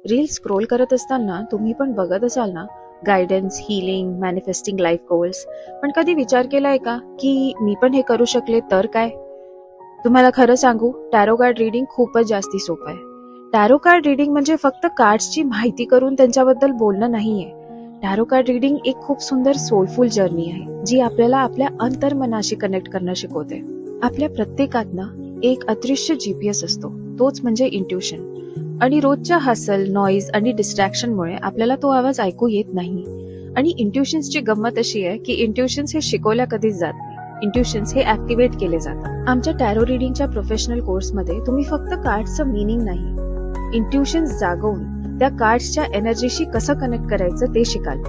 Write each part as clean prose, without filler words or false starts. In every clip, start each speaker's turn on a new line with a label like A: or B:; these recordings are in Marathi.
A: रील स्क्रोल करत असताना तुम्ही पण बघत असाल ना, guidance, healing, manifesting life goals. पण कधी विचार केलाय का की मी पण हे करू शकले तर काय? तुम्हाला खरं सांगू, टॅरो कार्ड रिडिंग खूपच जास्ती सोपं आहे. टॅरो कार्ड रिडिंग म्हणजे फक्त कार्ड्सची माहिती करून त्यांच्याबद्दल बोलणं नाहीये. टॅरो कार्ड रिडिंग एक खूप सुंदर सोलफुल जर्नी आहे, जी आपल्याला आपल्या अंतर्मनाशी कनेक्ट करणं शिकवते. आपल्या प्रत्येकात ना एक अदृश्य जीपीएस असतो, तोच म्हणजे इंट्युशन. आणि रोजच्या हसल, नॉईज आणि डिस्ट्रॅक्शनमुळे आपल्याला तो आवाज ऐकू येत नाही. आणि इंट्युशन्सची गंमत अशी आहे की इंट्युशन्स हे शिकवल्या कधीच जात नाही. इंट्युशन्स हे ऍक्टिव्हेट केले जातात. आमच्या टॅरो रिडिंगच्या प्रोफेशनल कोर्समध्ये तुम्ही फक्त कार्ड्सचं मीनिंग नाही, इंट्युशन्स जागवून त्या कार्ड्सच्या एनर्जीशी कसं कनेक्ट करायचं ते शिकाल.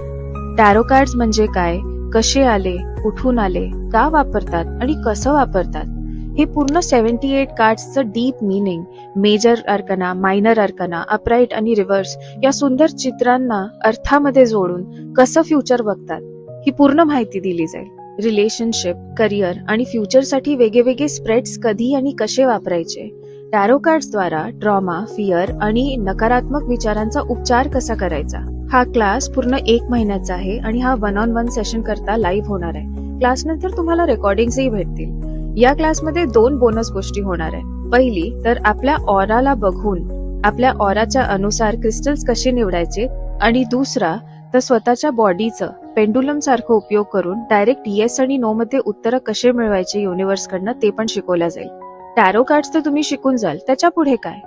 A: टॅरो कार्ड्स म्हणजे काय, कसे आले, कुठून आले, का वापरतात आणि कसं वापरतात, हे पूर्ण 78 कार्ड्सचं deep meaning, major arcana, minor arcana, upright आणि रिव्हर्स या सुंदर चित्रांना अर्थामध्ये जोडून कसं फ्युचर बघतात, ही पूर्ण माहिती दिली जाईल. रिलेशनशिप, करिअर आणि फ्युचरसाठी वेगवेगळे स्प्रेड्स कधी आणि कसे वापरायचे, टॅरो कार्ड्सद्वारा ट्रॉमा, फिअर आणि नकारात्मक विचारांचा उपचार कसा करायचा. हा क्लास पूर्ण 1 महिन्याचा आहे आणि हा 1-on-1 सेशन करता लाईव्ह होणार आहे. क्लास नंतर तुम्हाला रेकॉर्डिंग्सही भेटतील. या क्लासमध्ये 2 बोनस गोष्टी होणार आहे. पहिली तर आपल्या ऑराला बघून आपल्या ऑराच्या अनुसार क्रिस्टल्स कसे निवडायचे, आणि दुसरा तर स्वतःच्या बॉडीचं पेंडुलम सारखं उपयोग करून डायरेक्ट येस आणि नो मध्ये उत्तरं कसे मिळवायचे युनिव्हर्स कडनं ते पण शिकवलं जाईल. टॅरो कार्ड्स तर तुम्ही शिकून जाल, त्याच्या पुढे काय?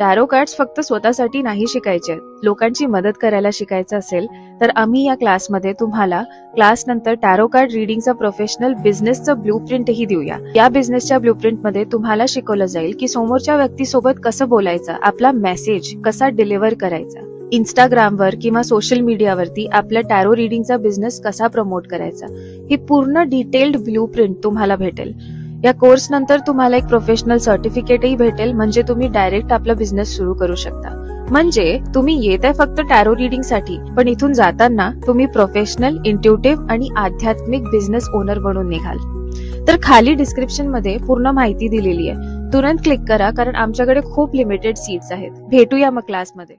A: टॅरो कार्ड्स फक्त स्वतःसाठी नाही शिकायचे, लोकांची मदत करायला शिकायचं असेल तर आम्ही या क्लासमध्ये तुम्हाला क्लास नंतर टॅरो कार्ड रिडिंगचा प्रोफेशनल बिझनेसचं ब्लूप्रिंटही देऊया. या बिझनेसच्या ब्लूप्रिंटमध्ये तुम्हाला शिकवलं जाईल की समोरच्या व्यक्तीसोबत कसं बोलायचं, आपला मेसेज कसा डिलिव्हर करायचा, इंस्टाग्रामवर किंवा सोशल मीडियावरती आपल्या टॅरो रिडिंगचा बिझनेस कसा प्रमोट करायचा, ही पूर्ण डिटेल्ड ब्लूप्रिंट तुम्हाला भेटेल. या कोर्स नंतर तुम्हाला एक प्रोफेशनल सर्टिफिकेटही भेटेल, म्हणजे तुम्ही डायरेक्ट आपला बिझनेस सुरू करू शकता. म्हणजे तुम्ही येत आहे फक्त टॅरो रिडिंग साठी, पण इथून जाताना तुम्ही प्रोफेशनल, इंट्युटिव्ह आणि आध्यात्मिक बिझनेस ओनर बनून निघाल. तर खाली डिस्क्रिप्शन मध्ये पूर्ण माहिती दिलेली आहे, तुरंत क्लिक करा, कारण आमच्याकडे खूप लिमिटेड सीट्स आहेत. भेटूया मग क्लासमध्ये.